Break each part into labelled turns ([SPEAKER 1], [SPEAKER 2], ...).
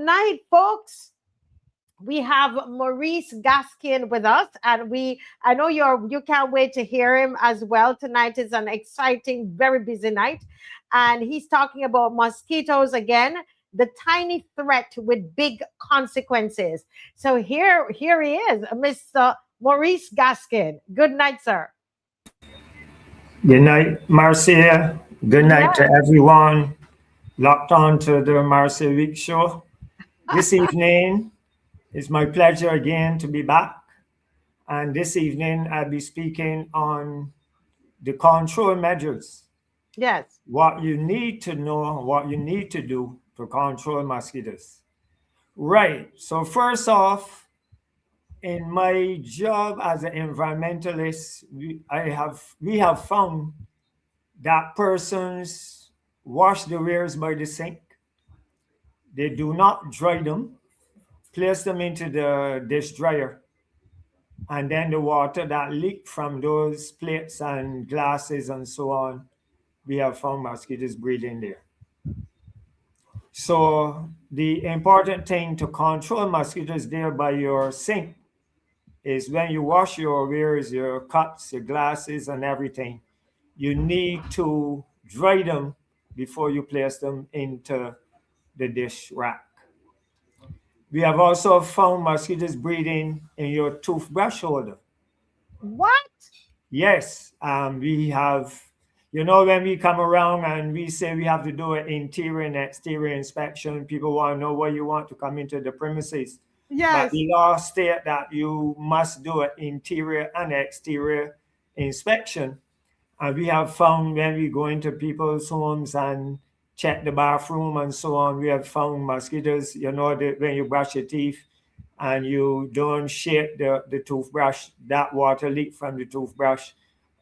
[SPEAKER 1] Tonight, folks, we have Maurice Gaskin with us, and I know you can't wait to hear him as well. Tonight is an exciting, very busy night, and he's talking about mosquitoes again, the tiny threat with big consequences. So here he is, Mr. Maurice Gaskin. Good night, sir.
[SPEAKER 2] Good night, Marcia. Good night to
[SPEAKER 1] Yes.
[SPEAKER 2] everyone locked on to the Marcia Week Show. This evening, it's my pleasure again to be back. And this evening, I'll be speaking on the control measures,
[SPEAKER 1] Yes.
[SPEAKER 2] what you need to know, what you need to do to control mosquitoes. Right. So first off, in my job as an environmentalist, we have found that persons wash the wares by the sink. They do not dry them, place them into the dish dryer, and then the water that leak from those plates and glasses and so on, we have found mosquitoes breeding there. So the important thing to control mosquitoes there by your sink is when you wash your wares, your cups, your glasses, and everything, you need to dry them before you place them into the dish rack. We have also found mosquitoes breeding in your toothbrush holder.
[SPEAKER 1] What?
[SPEAKER 2] Yes, we have, when we come around and we say we have to do an interior and exterior inspection, people want to know where you want to come into the premises. But
[SPEAKER 1] Yes.
[SPEAKER 2] the law states that you must do an interior and exterior inspection. And we have found when we go into people's homes and check the bathroom and so on, we have found mosquitoes, when you brush your teeth and you don't shake the toothbrush, that water leak from the toothbrush,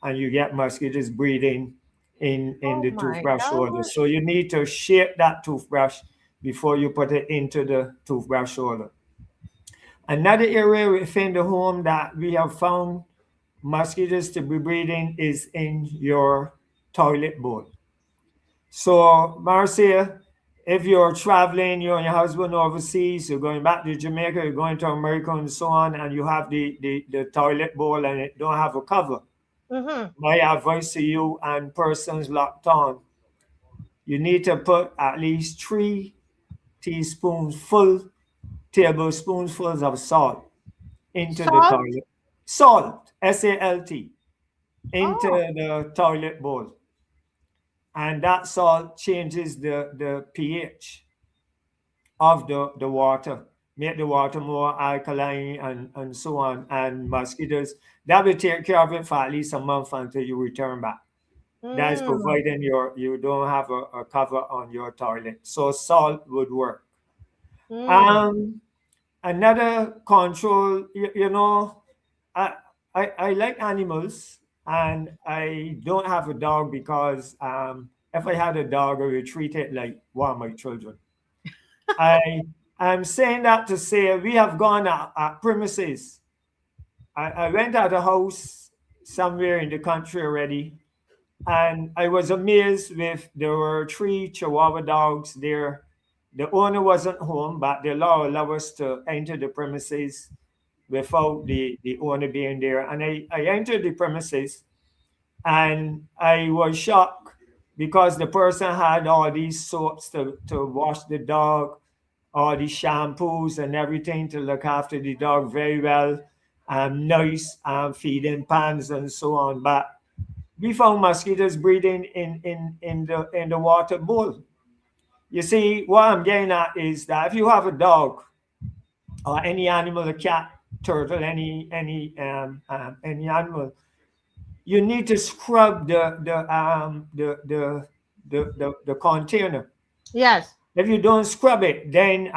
[SPEAKER 2] and you get mosquitoes breeding in
[SPEAKER 1] Oh
[SPEAKER 2] the
[SPEAKER 1] my
[SPEAKER 2] toothbrush holder.
[SPEAKER 1] gosh.
[SPEAKER 2] So you need to shake that toothbrush before you put it into the toothbrush holder. Another area within the home that we have found mosquitoes to be breeding is in your toilet bowl. So, Marcia, if you're traveling, you and your husband overseas, you're going back to Jamaica, you're going to America and so on, and you have the toilet bowl and it don't have a cover,
[SPEAKER 1] Mm-hmm.
[SPEAKER 2] my advice to you and persons locked on, you need to put at least 3 tablespoonfuls of salt into the
[SPEAKER 1] Salt?
[SPEAKER 2] toilet. Salt, SALT, into
[SPEAKER 1] Oh.
[SPEAKER 2] the toilet bowl. And that salt changes the pH of the water, make the water more alkaline and so on. And mosquitoes, that will take care of it for at least a month until you return back. That is
[SPEAKER 1] Mm.
[SPEAKER 2] providing you don't have a cover on your toilet. So salt would work.
[SPEAKER 1] Mm.
[SPEAKER 2] Um, Another control, I, I like animals and I don't have a dog because if I had a dog, I would treat it like one of my children. I am saying that to say we have gone at premises. I went at a house somewhere in the country already, and I was amazed with there were 3 Chihuahua dogs there. The owner wasn't home, but the law allowed us to enter the premises without the owner being there. And I entered the premises and I was shocked because the person had all these soaps to wash the dog, all these shampoos and everything to look after the dog very well, nice feeding pans and so on. But we found mosquitoes breeding in the water bowl. You see, what I'm getting at is that if you have a dog or any animal, a cat, turtle, any animal, you need to scrub the container.
[SPEAKER 1] Yes.
[SPEAKER 2] If you don't scrub it, then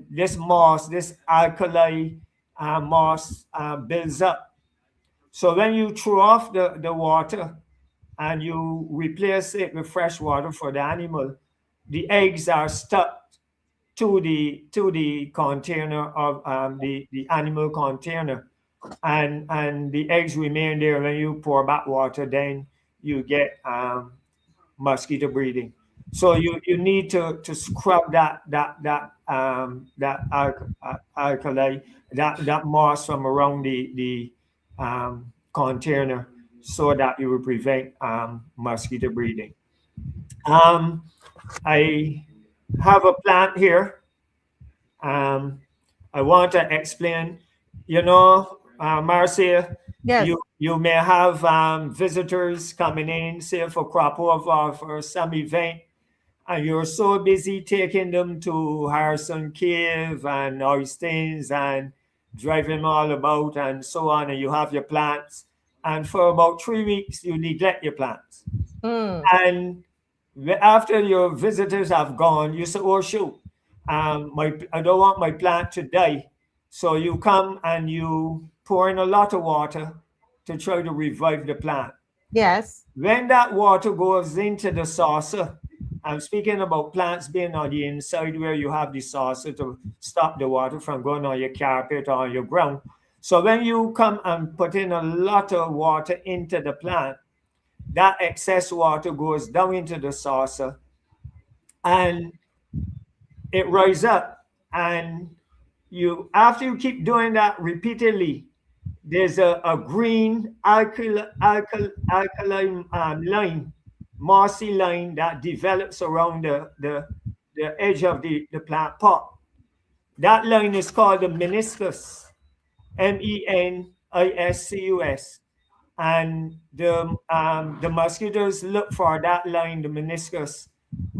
[SPEAKER 2] this moss, this alkali moss builds up. So when you throw off the water and you replace it with fresh water for the animal, the eggs are stuck to the container of the animal container, and the eggs remain there. When you pour back water, then you get mosquito breeding. So you need to scrub that alkali, that moss from around the container, so that you will prevent mosquito breeding. Um, I have a plant here. Um, I want to explain. Marcia,
[SPEAKER 1] Yes.
[SPEAKER 2] you may have visitors coming in, say for crop over for some event, and you're so busy taking them to Harrison Cave and Oysteins and driving them all about and so on, and you have your plants. And for about 3 weeks, you neglect your plants.
[SPEAKER 1] Mm.
[SPEAKER 2] And after your visitors have gone, you say, "Oh shoot, I don't want my plant to die." So you come and you pour in a lot of water to try to revive the plant.
[SPEAKER 1] Yes.
[SPEAKER 2] When that water goes into the saucer, I'm speaking about plants being on the inside where you have the saucer to stop the water from going on your carpet or on your ground. So when you come and put in a lot of water into the plant, that excess water goes down into the saucer and it rises up. And you, after you keep doing that repeatedly, there's a green alkaline line, mossy line that develops around the edge of the plant pot. That line is called the meniscus, meniscus. And the mosquitoes look for that line, the meniscus,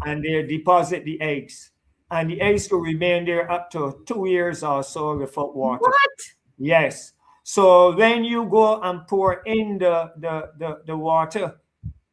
[SPEAKER 2] and they deposit the eggs. And the eggs will remain there up to 2 years or so without water.
[SPEAKER 1] What?
[SPEAKER 2] Yes. So when you go and pour in the water,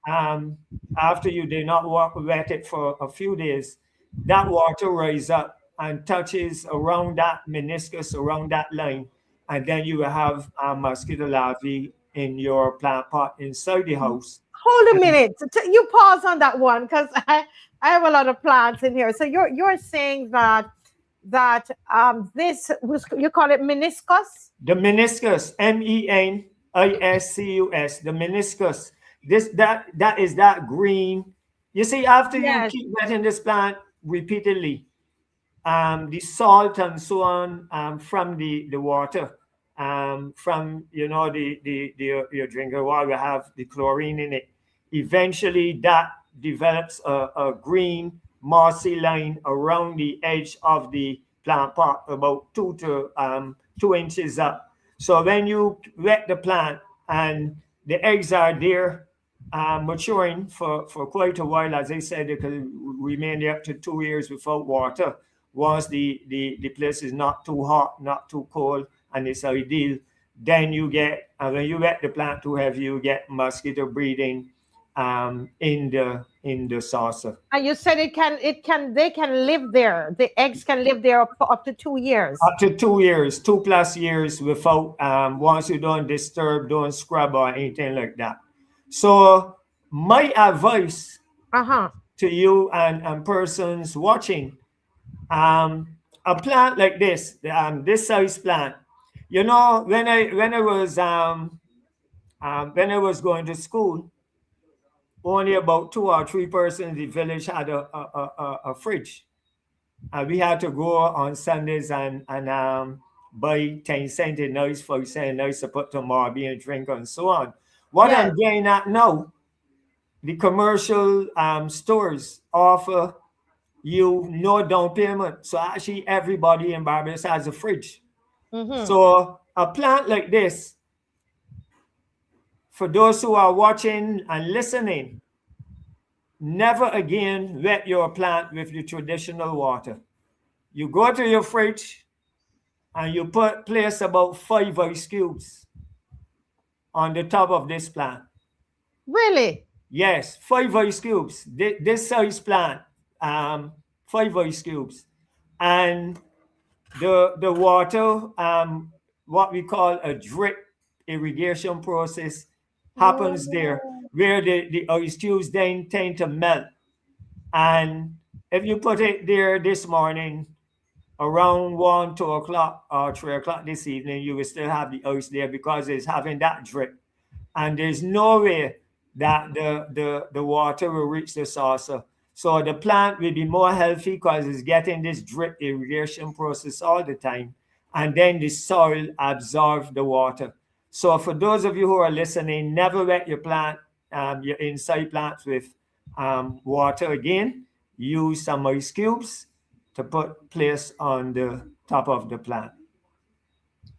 [SPEAKER 2] um, after you did not wet it for a few days, that water rises up and touches around that meniscus, around that line, and then you will have mosquito larvae in your plant pot inside the house.
[SPEAKER 1] Hold a
[SPEAKER 2] And
[SPEAKER 1] minute. You pause on that one because I have a lot of plants in here. So you're saying that this was, you call it meniscus?
[SPEAKER 2] the meniscus, meniscus, the meniscus, that is that green. You see, after you
[SPEAKER 1] Yes.
[SPEAKER 2] keep wetting this plant repeatedly, the salt and so on from the water, from the your drinking water have the chlorine in it. Eventually, that develops a green mossy line around the edge of the plant pot, about 2 inches up. So when you wet the plant and the eggs are there, maturing for quite a while, as I said, they can remain there up to 2 years without water. Once the place is not too hot, not too cold, and it's ideal, then you get, and when you wet the plant too heavy, you get mosquito breeding in the saucer.
[SPEAKER 1] And you said they can live there. The eggs can live there for up to 2 years.
[SPEAKER 2] Up to 2 years, 2+ years without, once you don't disturb, don't scrub or anything like that. So my advice
[SPEAKER 1] Uh-huh.
[SPEAKER 2] to you and persons watching, a plant like this size plant. When I was going to school, only about 2 or 3 persons in the village had a fridge. And we had to go on Sundays and buy 10 cent in nice, 5 cent nice to put tomorrow, being a drink and so on. What
[SPEAKER 1] Yes.
[SPEAKER 2] I'm getting at now, the commercial stores offer you no down payment. So actually everybody in Barbados has a fridge.
[SPEAKER 1] Mm-hmm.
[SPEAKER 2] So a plant like this, for those who are watching and listening, never again wet your plant with the traditional water. You go to your fridge and you place about 5 ice cubes on the top of this plant.
[SPEAKER 1] Really?
[SPEAKER 2] Yes, 5 ice cubes. This size plant, 5 ice cubes. And the water, what we call a drip irrigation process, happens there,
[SPEAKER 1] Oh.
[SPEAKER 2] where the ice cubes then tend to melt. And if you put it there this morning around 1, 2 o'clock, or 3 o'clock this evening, you will still have the ice there because it's having that drip. And there's no way that the water will reach the saucer. So the plant will be more healthy because it's getting this drip irrigation process all the time. And then the soil absorbs the water. So for those of you who are listening, never wet your inside plants with water again. Use some ice cubes to put place on the top of the plant.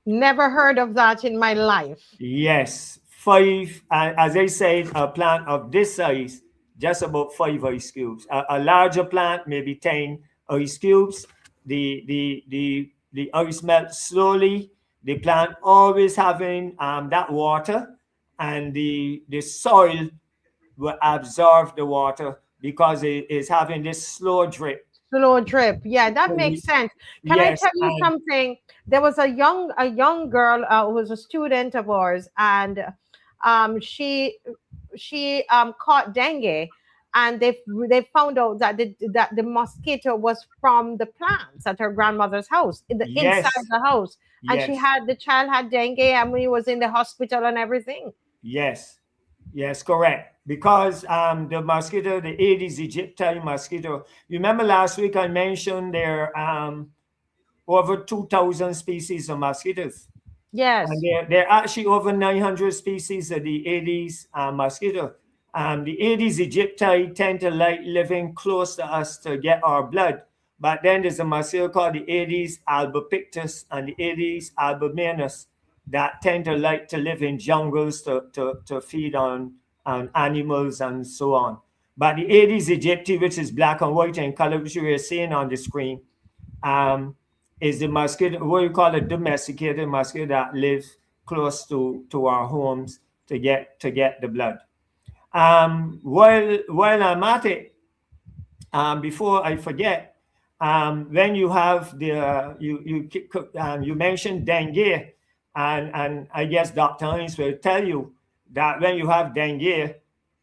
[SPEAKER 1] Never heard of that in my life.
[SPEAKER 2] Yes, five. As I said, a plant of this size, just about 5 ice cubes. A larger plant, maybe 10 ice cubes. The ice melts slowly. The plant always having that water, and the soil will absorb the water because it is having this slow drip.
[SPEAKER 1] Slow drip. Yeah, that
[SPEAKER 2] So
[SPEAKER 1] makes sense. Can I
[SPEAKER 2] yes,
[SPEAKER 1] tell you
[SPEAKER 2] and
[SPEAKER 1] something? There was a young girl who was a student of ours, and she caught dengue, and they found out that the mosquito was from the plants at her grandmother's house, in the inside
[SPEAKER 2] yes,
[SPEAKER 1] the house, and
[SPEAKER 2] yes,
[SPEAKER 1] the child had dengue, and we was in the hospital and everything.
[SPEAKER 2] yes. Yes, correct. Because the mosquito, the Aedes aegypti mosquito, you remember last week I mentioned there are over 2,000 species of mosquitoes. And
[SPEAKER 1] Yes.
[SPEAKER 2] there are actually over 900 species of the Aedes mosquito. The Aedes aegypti tend to like living close to us to get our blood. But then there's a mosquito called the Aedes albopictus and the Aedes albuminus that tend to like to live in jungles to feed on animals and so on. But the Aedes aegypti, which is black and white in color, which we are seeing on the screen, um, is the mosquito, what you call a domesticated mosquito that lives close to our homes to get the blood. While I'm at it, before I forget, when you have you mentioned dengue, and I guess Dr. Hines will tell you that when you have dengue,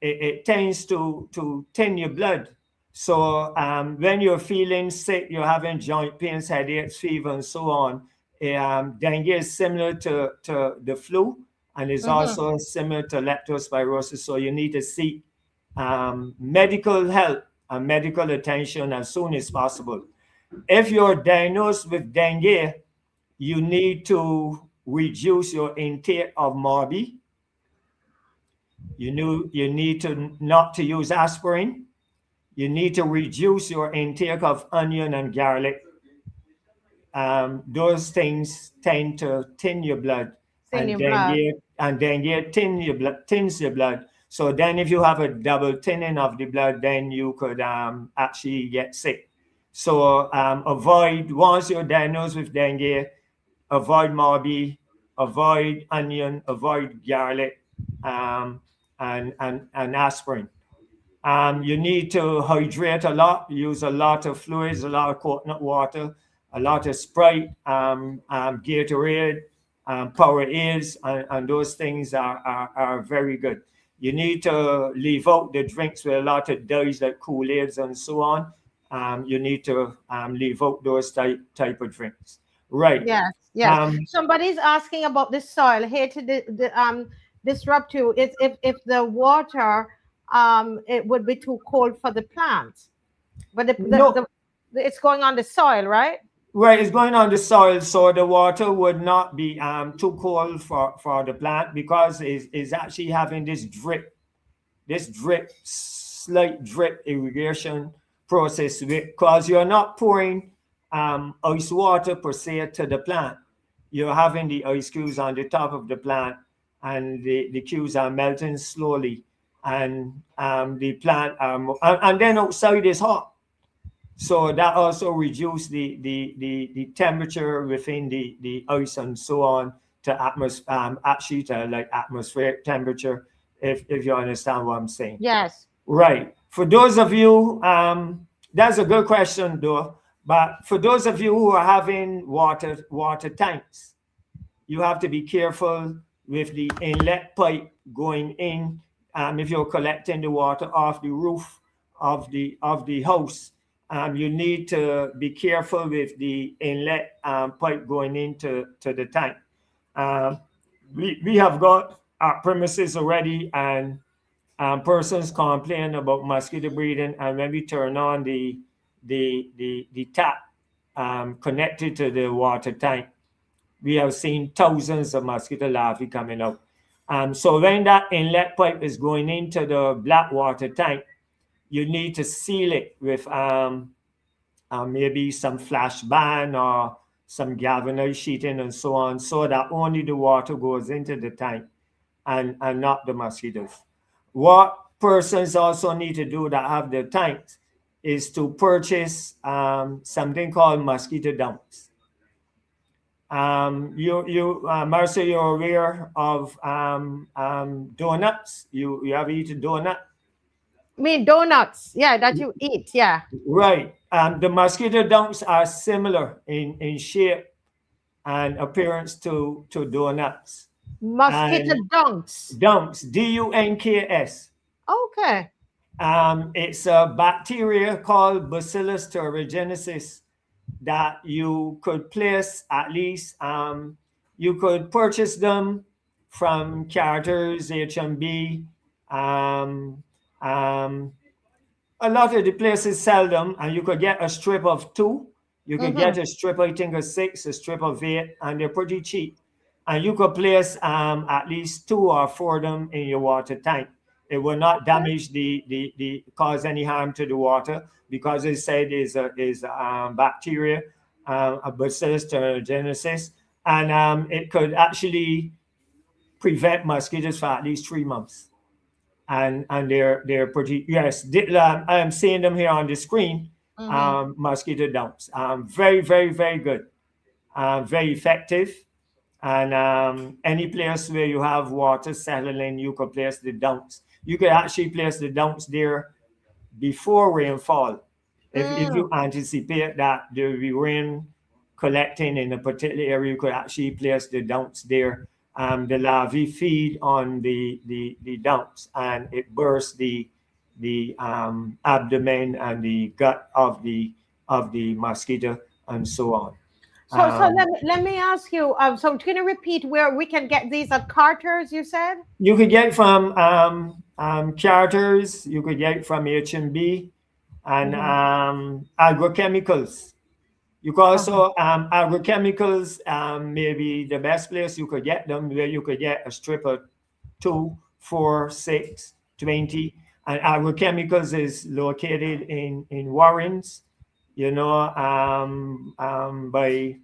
[SPEAKER 2] it tends to thin your blood. So when you're feeling sick, you're having joint pains, headaches, fever, and so on. Dengue is similar to the flu, and is
[SPEAKER 1] Mm-hmm.
[SPEAKER 2] also similar to leptospirosis. So you need to seek medical help and medical attention as soon as possible. If you're diagnosed with dengue, you need to reduce your intake of Morbi. You need to not to use aspirin. You need to reduce your intake of onion and garlic. Those things tend to thin your blood,
[SPEAKER 1] In
[SPEAKER 2] and
[SPEAKER 1] your blood.
[SPEAKER 2] dengue thins your blood. So then, if you have a double thinning of the blood, then you could actually get sick. So avoid, once you're diagnosed with dengue, avoid Morbi, avoid onion, avoid garlic, um, and aspirin. You need to hydrate a lot, use a lot of fluids, a lot of coconut water, a lot of Sprite, Gatorade, Powerades, and those things are very good. You need to leave out the drinks with a lot of dyes like Kool-Aids and so on. You need to leave out those type of drinks. Right.
[SPEAKER 1] Yes, yes.
[SPEAKER 2] Um,
[SPEAKER 1] Somebody's asking about the soil. Here to disrupt you. It's if the water it would be too cold for the plants, but
[SPEAKER 2] no,
[SPEAKER 1] it's going on the soil, right?
[SPEAKER 2] Right, it's going on the soil, so the water would not be too cold for the plant because it's actually having this slight drip irrigation process because you're not pouring ice water per se to the plant. You're having the ice cubes on the top of the plant, and the cubes are melting slowly, and the plant and then outside is hot, so that also reduce the temperature within the ice and so on to actually to like atmospheric temperature, if you understand what I'm saying.
[SPEAKER 1] Yes.
[SPEAKER 2] Right. For those of you, that's a good question though. But for those of you who are having water tanks, you have to be careful with the inlet pipe going in. If you're collecting the water off the roof of the house, you need to be careful with the inlet pipe going into the tank. Um, we have got our premises already, and Persons complain about mosquito breeding, and when we turn on the tap connected to the water tank, we have seen thousands of mosquito larvae coming out. So when that inlet pipe is going into the black water tank, you need to seal it with maybe some flash band or some galvanized sheeting and so on, so that only the water goes into the tank and not the mosquitoes. What persons also need to do that have the tanks is to purchase something called mosquito dumps. Marcia, you're aware of donuts? You have eaten donut?
[SPEAKER 1] I mean donuts, yeah, that you eat, yeah.
[SPEAKER 2] Right. The mosquito dumps are similar in shape and appearance to donuts.
[SPEAKER 1] Mosquito
[SPEAKER 2] And
[SPEAKER 1] dunks.
[SPEAKER 2] dumps, DUNKS.
[SPEAKER 1] Okay.
[SPEAKER 2] It's a bacteria called Bacillus thuringiensis that you could place at least, you could purchase them from Carter's, H&B, um, um, a lot of the places sell them, and you could get a strip of two. You could
[SPEAKER 1] Mm-hmm.
[SPEAKER 2] get a strip, I think, of six, a strip of eight, and they're pretty cheap. And you could place at least two or four of them in your water tank. It will not
[SPEAKER 1] Okay.
[SPEAKER 2] damage the cause any harm to the water, because it said is bacteria, a Bacillus thuringiensis, and it could actually prevent mosquitoes for at least 3 months. And they're pretty, yes, I am seeing them here on the screen.
[SPEAKER 1] Mm-hmm.
[SPEAKER 2] Mosquito dumps, very, very, very good, very effective. And any place where you have water settling, you could place the dumps. You could actually place the dumps there before rainfall. If
[SPEAKER 1] Mm.
[SPEAKER 2] you anticipate that there will be rain collecting in a particular area, you could actually place the dumps there. The larvae feed on the dumps, and it bursts the abdomen and the gut of the mosquito and so on.
[SPEAKER 1] So
[SPEAKER 2] Um,
[SPEAKER 1] let me ask you. So can you repeat where we can get these at Carter's? You said.
[SPEAKER 2] you could get it from Charters, you could get it from H&B, and
[SPEAKER 1] Mm-hmm.
[SPEAKER 2] agrochemicals. You could
[SPEAKER 1] Uh-huh.
[SPEAKER 2] also agrochemicals, maybe the best place you could get them, where you could get a strip of 2, 4, 6, 20. And agrochemicals is located in Warrens, by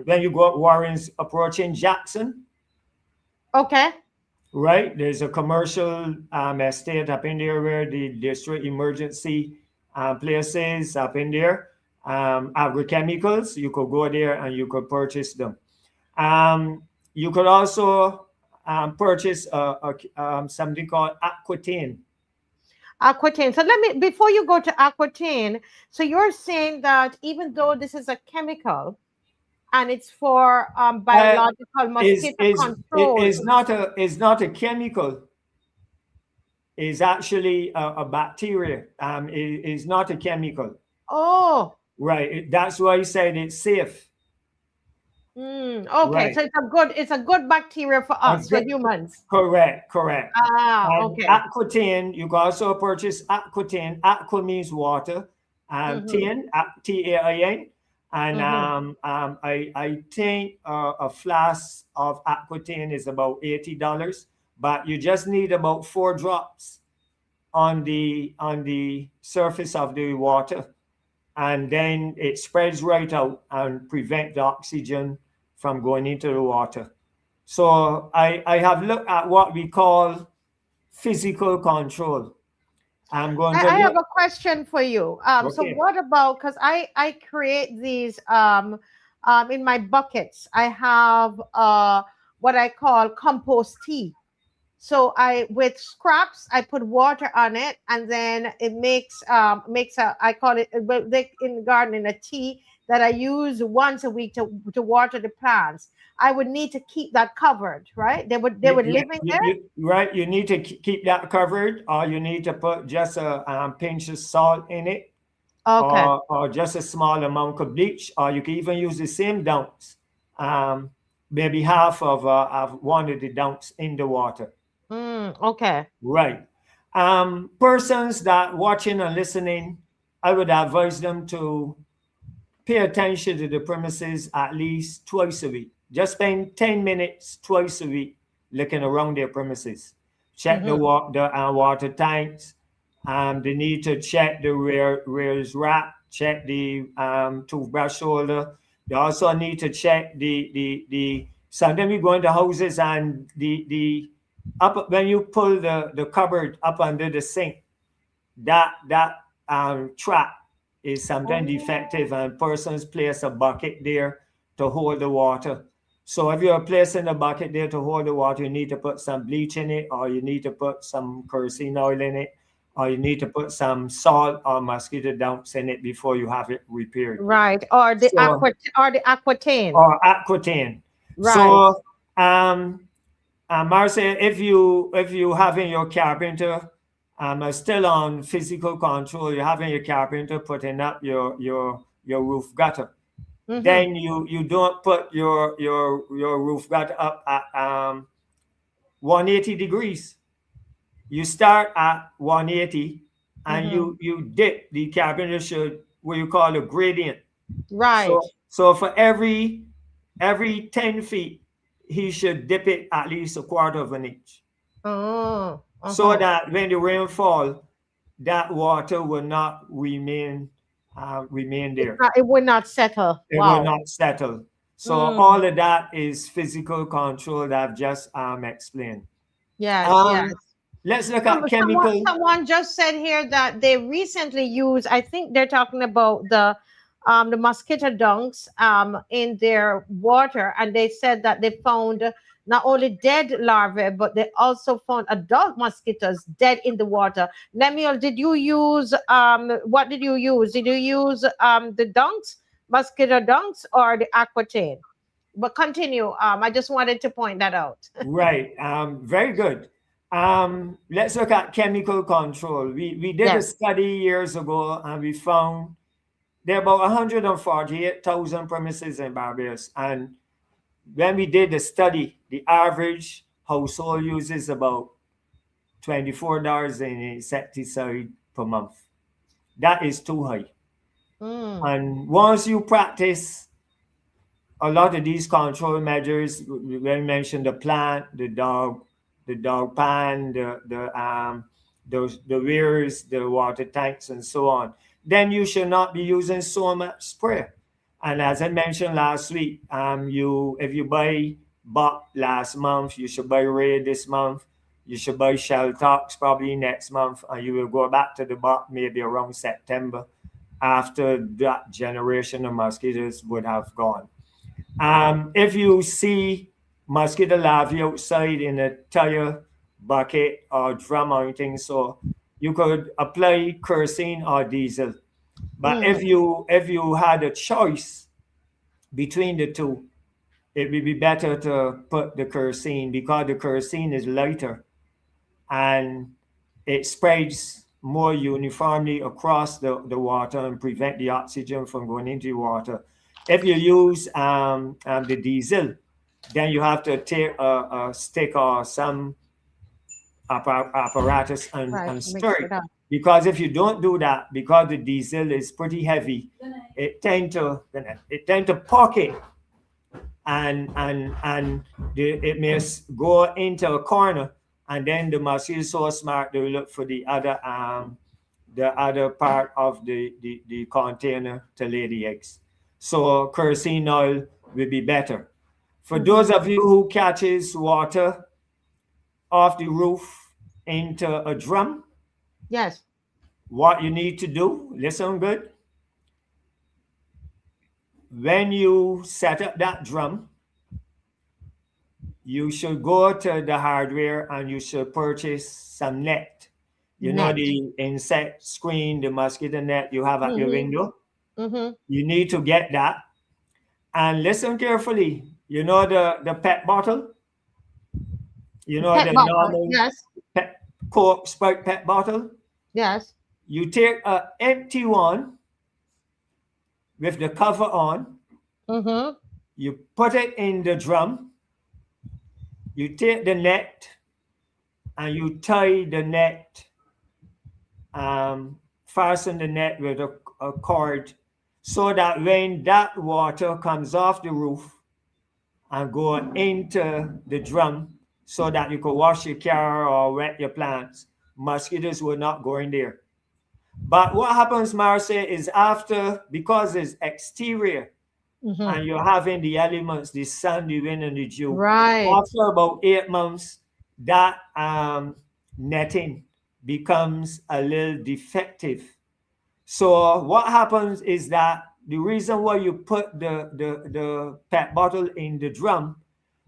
[SPEAKER 2] when you go up Warrens approaching Jackson,
[SPEAKER 1] Okay.
[SPEAKER 2] right? There's a commercial estate up in there where the district emergency places up in there. Agrochemicals, you could go there and you could purchase them. You could also purchase something called Aquatine.
[SPEAKER 1] Aquatine. So let me before you go to Aquatine. So you're saying that even though this is a chemical and it's for
[SPEAKER 2] Uh,
[SPEAKER 1] biological mosquito control.
[SPEAKER 2] is not a chemical. Is actually a bacteria. Is not a chemical.
[SPEAKER 1] Oh.
[SPEAKER 2] Right. That's why I said it's safe.
[SPEAKER 1] Okay,
[SPEAKER 2] Right.
[SPEAKER 1] so it's a good bacteria for
[SPEAKER 2] A
[SPEAKER 1] us, for
[SPEAKER 2] good,
[SPEAKER 1] humans.
[SPEAKER 2] correct. Correct. And
[SPEAKER 1] Okay.
[SPEAKER 2] aquatine, you can also purchase aquatine. Aqua means water.
[SPEAKER 1] Mm-hmm.
[SPEAKER 2] Tin, TAIN. And
[SPEAKER 1] Mm-hmm.
[SPEAKER 2] I think a flask of aquatine is about $80, but you just need about 4 drops on the surface of the water, and then it spreads right out and prevent the oxygen from going into the water. So I have looked at what we call physical control. I'm going to
[SPEAKER 1] I have
[SPEAKER 2] look.
[SPEAKER 1] a question for you. So
[SPEAKER 2] Okay.
[SPEAKER 1] what about, because I create these in my buckets. I have what I call compost tea. So I with scraps I put water on it, and then it makes a, I call it, well, they in gardening, a tea that I use once a week to water the plants. I would need to keep that covered, right? They would
[SPEAKER 2] Yeah,
[SPEAKER 1] live in there.
[SPEAKER 2] right. You need to keep that covered, or you need to put just a pinch of salt in it,
[SPEAKER 1] Okay.
[SPEAKER 2] or just a small amount of bleach, or you can even use the same dunks, maybe half of one of the dunks in the water.
[SPEAKER 1] Okay.
[SPEAKER 2] Right. Persons that watching and listening, I would advise them to pay attention to the premises at least twice a week. Just spend 10 minutes twice a week looking around their premises. Check
[SPEAKER 1] Mm-hmm.
[SPEAKER 2] the water tanks. They need to check the rear's rack, check the toothbrush holder. They also need to check the sometimes we go into houses and the up when you pull the cupboard up under the sink, that trap is sometimes defective
[SPEAKER 1] Oh.
[SPEAKER 2] and persons place a bucket there to hold the water. So if you're placing a bucket there to hold the water, you need to put some bleach in it, or you need to put some kerosene oil in it, or you need to put some salt or mosquito dunks in it before you have it repaired.
[SPEAKER 1] Right.
[SPEAKER 2] So
[SPEAKER 1] Or the aquatane.
[SPEAKER 2] or aquatane.
[SPEAKER 1] Right.
[SPEAKER 2] So Marcia, if you having your carpenter still on physical control, you're having your carpenter putting up your roof gutter.
[SPEAKER 1] Mm-hmm.
[SPEAKER 2] Then you don't put your roof gutter up at 180 degrees. You start at 180 and
[SPEAKER 1] Mm-hmm.
[SPEAKER 2] you dip. The carpenter should what you call a gradient.
[SPEAKER 1] Right.
[SPEAKER 2] So for every 10 feet, he should dip it at least a quarter of an inch,
[SPEAKER 1] Oh.
[SPEAKER 2] so
[SPEAKER 1] Uh-huh.
[SPEAKER 2] that when the rain fall, that water will not remain there.
[SPEAKER 1] It would not settle.
[SPEAKER 2] It will
[SPEAKER 1] Wow.
[SPEAKER 2] not settle. So
[SPEAKER 1] Mm.
[SPEAKER 2] all of that is physical control that I've just explained.
[SPEAKER 1] Yes, yes.
[SPEAKER 2] Um, let's look at chemical.
[SPEAKER 1] Someone just said here that they recently used, I think they're talking about the mosquito dunks in their water, and they said that they found not only dead larvae, but they also found adult mosquitoes dead in the water. Lemuel, did you use what did you use? Did you use the dunks, mosquito dunks, or the aquatane? But continue. I just wanted to point that out.
[SPEAKER 2] Right. Very good. Let's look at chemical control. We did a
[SPEAKER 1] Yes.
[SPEAKER 2] study years ago and we found there are about 148,000 premises in Barbados. And when we did the study, the average household uses about $24 in insecticide per month. That is too high.
[SPEAKER 1] Mm.
[SPEAKER 2] And once you practice a lot of these control measures, when we mentioned the plant, the dog pan, the weirs, the water tanks, and so on, then you should not be using so much spray. And as I mentioned last week, you if you buy Buck last month, you should buy Ray this month. You should buy Shell Tox probably next month, and you will go back to the Buck maybe around September after that generation of mosquitoes would have gone. If you see mosquito larvae outside in a tire bucket or drum or anything, so you could apply kerosene or diesel. But
[SPEAKER 1] Mm.
[SPEAKER 2] if you had a choice between the two, it would be better to put the kerosene because the kerosene is lighter and it spreads more uniformly across the water and prevent the oxygen from going into the water. If you use the diesel, then you have to take a stick or some apparatus
[SPEAKER 1] Right.
[SPEAKER 2] and stir
[SPEAKER 1] Mix
[SPEAKER 2] it.
[SPEAKER 1] it up.
[SPEAKER 2] Because if you don't do that, because the diesel is pretty heavy, it tend to pocket and it may go into a corner, and then the mosquito is so smart they will look for the other part of the container to lay the eggs. So kerosene oil will be better. For those
[SPEAKER 1] Mm-hmm.
[SPEAKER 2] of you who catches water off the roof into a drum,
[SPEAKER 1] Yes.
[SPEAKER 2] what you need to do, listen good, when you set up that drum, you should go to the hardware and you should purchase some net. You know
[SPEAKER 1] Net.
[SPEAKER 2] the insect screen, the mosquito net you have at your
[SPEAKER 1] Mm-hmm.
[SPEAKER 2] window?
[SPEAKER 1] Mm-hmm.
[SPEAKER 2] You need to get that. And listen carefully. You know the pet bottle? You know
[SPEAKER 1] Pet
[SPEAKER 2] the
[SPEAKER 1] bottle.
[SPEAKER 2] normal
[SPEAKER 1] Yes.
[SPEAKER 2] pet Coke Sprite pet bottle?
[SPEAKER 1] Yes.
[SPEAKER 2] You take an empty one with the cover on,
[SPEAKER 1] Mm-hmm.
[SPEAKER 2] you put it in the drum, you take the net, and you tie the net, fasten the net with a cord, so that when that water comes off the roof and go into the drum, so that you could wash your car or wet your plants, mosquitoes will not go in there. But what happens, Marcia, is after, because it's exterior
[SPEAKER 1] Mhm.
[SPEAKER 2] and you're having the elements, the sun, the wind, and the dew,
[SPEAKER 1] Right.
[SPEAKER 2] after about 8 months, that netting becomes a little defective. So what happens is that the reason why you put the pet bottle in the drum,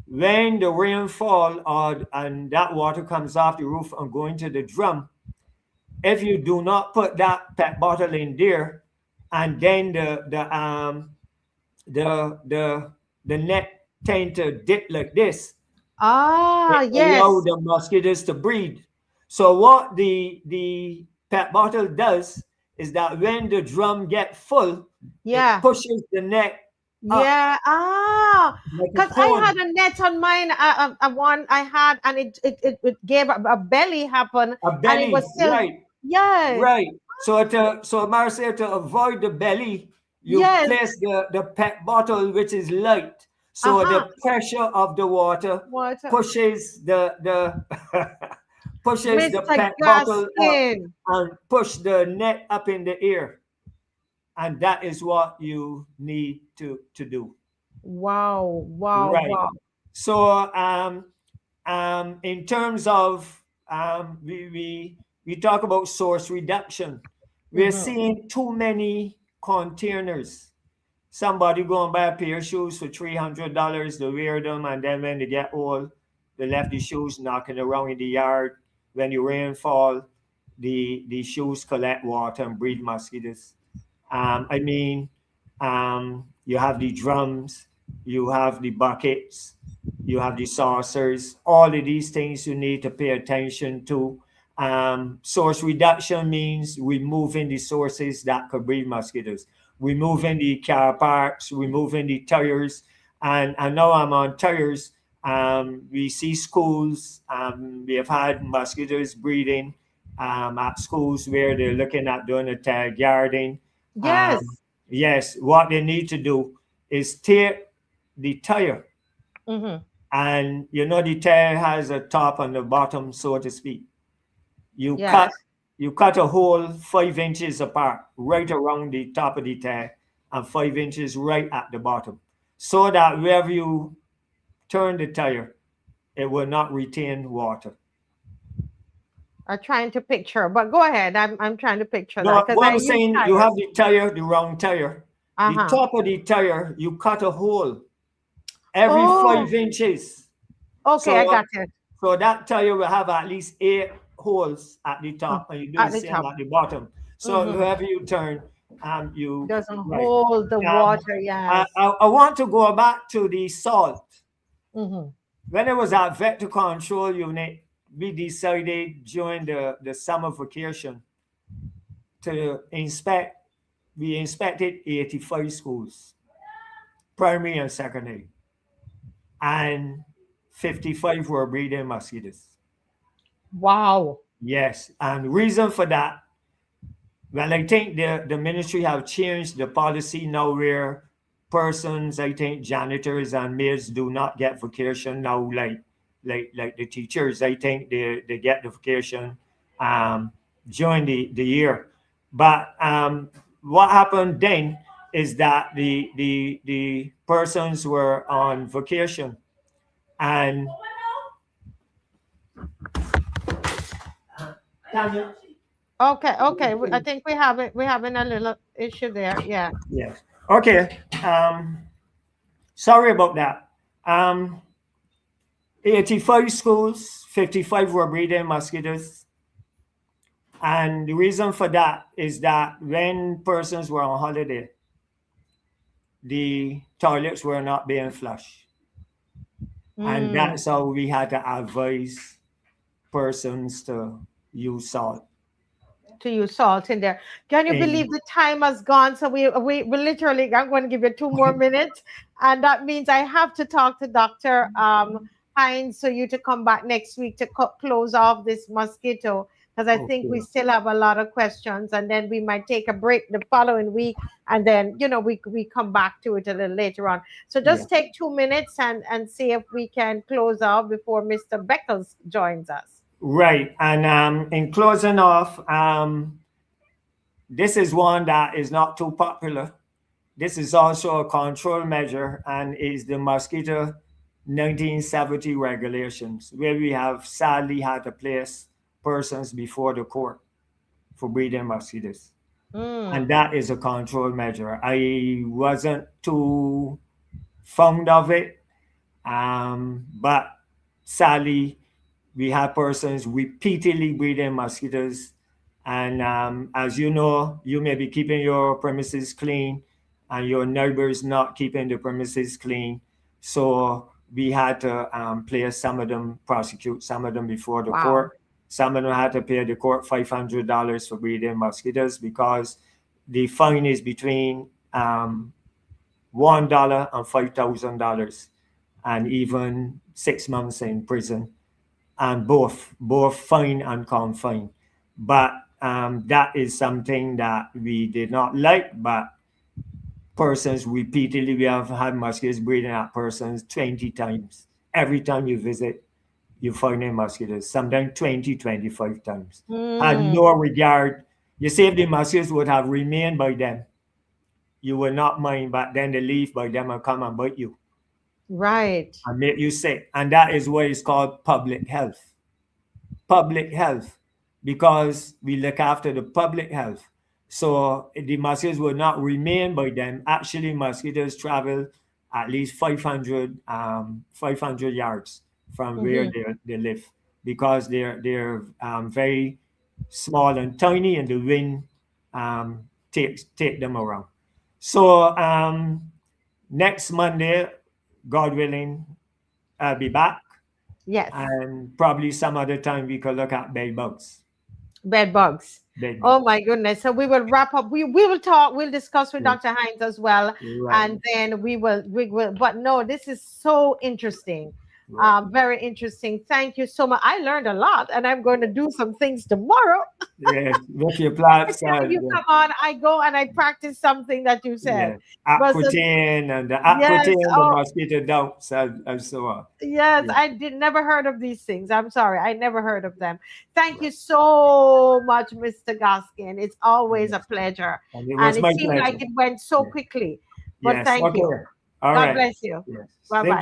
[SPEAKER 2] when the rain fall or and that water comes off the roof and go into the drum, if you do not put that pet bottle in there, and then the net tend to dip like this,
[SPEAKER 1] Ah,
[SPEAKER 2] it allow
[SPEAKER 1] yes.
[SPEAKER 2] the mosquitoes to breed. So what the pet bottle does is that when the drum get full, it
[SPEAKER 1] Yeah.
[SPEAKER 2] pushes the net up
[SPEAKER 1] Yeah. Ah,
[SPEAKER 2] like a
[SPEAKER 1] because I had
[SPEAKER 2] cone,
[SPEAKER 1] a net on mine, one I had, and it gave a belly happen,
[SPEAKER 2] a
[SPEAKER 1] and it was
[SPEAKER 2] belly,
[SPEAKER 1] still,
[SPEAKER 2] right?
[SPEAKER 1] yes,
[SPEAKER 2] Right. So Marcia, to avoid the belly, you
[SPEAKER 1] yes.
[SPEAKER 2] place the pet bottle which is light. So
[SPEAKER 1] Uh-huh.
[SPEAKER 2] the pressure of the water
[SPEAKER 1] Water.
[SPEAKER 2] pushes the pushes the
[SPEAKER 1] Mr.
[SPEAKER 2] pet bottle up
[SPEAKER 1] Gaskin.
[SPEAKER 2] and push the net up in the air. And that is what you need to do.
[SPEAKER 1] Wow, wow,
[SPEAKER 2] Right.
[SPEAKER 1] wow.
[SPEAKER 2] So in terms of we talk about source reduction. We're
[SPEAKER 1] Mm-hmm.
[SPEAKER 2] seeing too many containers. Somebody go and buy a pair of shoes for $300 to wear them, and then when they get old, they left the shoes knocking around in the yard. When the rain fall, the shoes collect water and breed mosquitoes. I mean, you have the drums, you have the buckets, you have the saucers, all of these things you need to pay attention to. Source reduction means removing the sources that could breed mosquitoes, removing the car parks, removing the tires. And now I'm on tires. We see schools, we have had mosquitoes breeding at schools where they're looking at doing a tag guarding. Um,
[SPEAKER 1] Yes.
[SPEAKER 2] yes, what they need to do is tear the tire,
[SPEAKER 1] Mm-hmm.
[SPEAKER 2] and the tire has a top and a bottom, so to speak. You cut
[SPEAKER 1] Yes.
[SPEAKER 2] you cut a hole 5 inches apart, right around the top of the tire, and 5 inches right at the bottom, so that wherever you turn the tire, it will not retain water.
[SPEAKER 1] I'm trying to picture, but go ahead. I'm trying to picture that
[SPEAKER 2] No,
[SPEAKER 1] because
[SPEAKER 2] what
[SPEAKER 1] I
[SPEAKER 2] I'm
[SPEAKER 1] use
[SPEAKER 2] saying, you
[SPEAKER 1] tires.
[SPEAKER 2] have the tire, the wrong tire. The
[SPEAKER 1] Uh-huh.
[SPEAKER 2] top of the tire, you cut a hole every
[SPEAKER 1] Oh,
[SPEAKER 2] 5 inches.
[SPEAKER 1] okay, I
[SPEAKER 2] So,
[SPEAKER 1] got it.
[SPEAKER 2] so that tire will have at least 8 holes at the
[SPEAKER 1] Mm,
[SPEAKER 2] top, and you do the
[SPEAKER 1] at the
[SPEAKER 2] same
[SPEAKER 1] top.
[SPEAKER 2] at the bottom. So
[SPEAKER 1] Mm-hmm.
[SPEAKER 2] wherever you turn, you
[SPEAKER 1] Doesn't
[SPEAKER 2] right.
[SPEAKER 1] hold the
[SPEAKER 2] Um,
[SPEAKER 1] water.
[SPEAKER 2] I,
[SPEAKER 1] Yes.
[SPEAKER 2] I, I want to go back to the salt.
[SPEAKER 1] Mm-hmm.
[SPEAKER 2] When it was at vector control unit, we decided during the summer vacation to inspect. We inspected 85 schools, primary and secondary, and 55 were breeding mosquitoes.
[SPEAKER 1] Wow.
[SPEAKER 2] Yes, and the reason for that, well, I think the ministry have changed the policy now where persons, I think janitors and maids do not get vacation now, like the teachers. I think they get the vacation um, during the year. But what happened then is that the persons were on vacation, and
[SPEAKER 1] Okay, okay. I think we have it. We're having a little issue there. Yeah.
[SPEAKER 2] yes, okay. Sorry about that. Um, 85 schools, 55 were breeding mosquitoes. And the reason for that is that when persons were on holiday, the toilets were not being flushed. And
[SPEAKER 1] Mm.
[SPEAKER 2] that's how we had to advise persons to use salt.
[SPEAKER 1] To use salt in there. Can you believe
[SPEAKER 2] And
[SPEAKER 1] the time has gone? So we literally, I'm going to give you 2 more minutes, and that means I have to talk to Doctor Hines, so you to come back next week to close off this mosquito, because I think we
[SPEAKER 2] Okay.
[SPEAKER 1] still have a lot of questions, and then we might take a break the following week, and then we come back to it a little later on. So
[SPEAKER 2] Yeah.
[SPEAKER 1] just take 2 minutes and see if we can close off before Mr. Beckles joins us.
[SPEAKER 2] Right. And in closing off, this is one that is not too popular. This is also a control measure and is the mosquito 1970 regulations, where we have sadly had to place persons before the court for breeding mosquitoes. And
[SPEAKER 1] Mm.
[SPEAKER 2] that is a control measure. I wasn't too fond of it, but sadly, we have persons repeatedly breeding mosquitoes. And as you know, you may be keeping your premises clean and your neighbors not keeping the premises clean. So we had to place some of them, prosecute some of them before the
[SPEAKER 1] Wow.
[SPEAKER 2] court. Some of them had to pay the court $500 for breeding mosquitoes because the fine is between $1 and $5,000 and even 6 months in prison, and both fine and confine. But that is something that we did not like. But persons repeatedly, we have had mosquitoes breeding at persons 20 times. Every time you visit, you find in mosquitoes, sometimes 20, 25 times. Had
[SPEAKER 1] Mm.
[SPEAKER 2] no regard. You say if the mosquitoes would have remained by them, you will not mind, but then they leave by them and come and bite you
[SPEAKER 1] Right.
[SPEAKER 2] and make you sick. And that is what is called public health. Public health, because we look after the public health. So the mosquitoes will not remain by them. Actually, mosquitoes travel at least 500 yards from where
[SPEAKER 1] Mm-hmm.
[SPEAKER 2] they live, because they're very small and tiny, and the wind um, take them around. So next Monday, God willing, I'll be back,
[SPEAKER 1] Yes.
[SPEAKER 2] and probably some other time we could look at bed bugs.
[SPEAKER 1] Bed bugs.
[SPEAKER 2] Bed
[SPEAKER 1] Oh
[SPEAKER 2] bugs.
[SPEAKER 1] my goodness. So we will wrap up. We will talk, we'll discuss with
[SPEAKER 2] Yeah.
[SPEAKER 1] Dr. Hines as well.
[SPEAKER 2] Right.
[SPEAKER 1] And then we will, but no, this is so interesting.
[SPEAKER 2] Right.
[SPEAKER 1] Very interesting. Thank you so much. I learned a lot, and I'm going to do some things tomorrow.
[SPEAKER 2] Yes. With your
[SPEAKER 1] Every
[SPEAKER 2] plants,
[SPEAKER 1] time you come on, I go and I practice something that you said.
[SPEAKER 2] yeah.
[SPEAKER 1] But so,
[SPEAKER 2] Aquatine and the
[SPEAKER 1] yes,
[SPEAKER 2] aquatine, the
[SPEAKER 1] oh
[SPEAKER 2] mosquito dumps, and so on.
[SPEAKER 1] yes,
[SPEAKER 2] Yeah.
[SPEAKER 1] I did never heard of these things. I'm sorry, I never heard of them. Thank you
[SPEAKER 2] Right.
[SPEAKER 1] so much, Mr. Gaskin. It's always a
[SPEAKER 2] Yes.
[SPEAKER 1] pleasure.
[SPEAKER 2] And it
[SPEAKER 1] And
[SPEAKER 2] was
[SPEAKER 1] it
[SPEAKER 2] my
[SPEAKER 1] seemed like
[SPEAKER 2] pleasure.
[SPEAKER 1] it went so
[SPEAKER 2] Yeah.
[SPEAKER 1] quickly. But
[SPEAKER 2] Yes.
[SPEAKER 1] thank you.
[SPEAKER 2] Okay. All
[SPEAKER 1] God
[SPEAKER 2] right.
[SPEAKER 1] bless you.
[SPEAKER 2] Yes.
[SPEAKER 1] Bye
[SPEAKER 2] Thank
[SPEAKER 1] bye.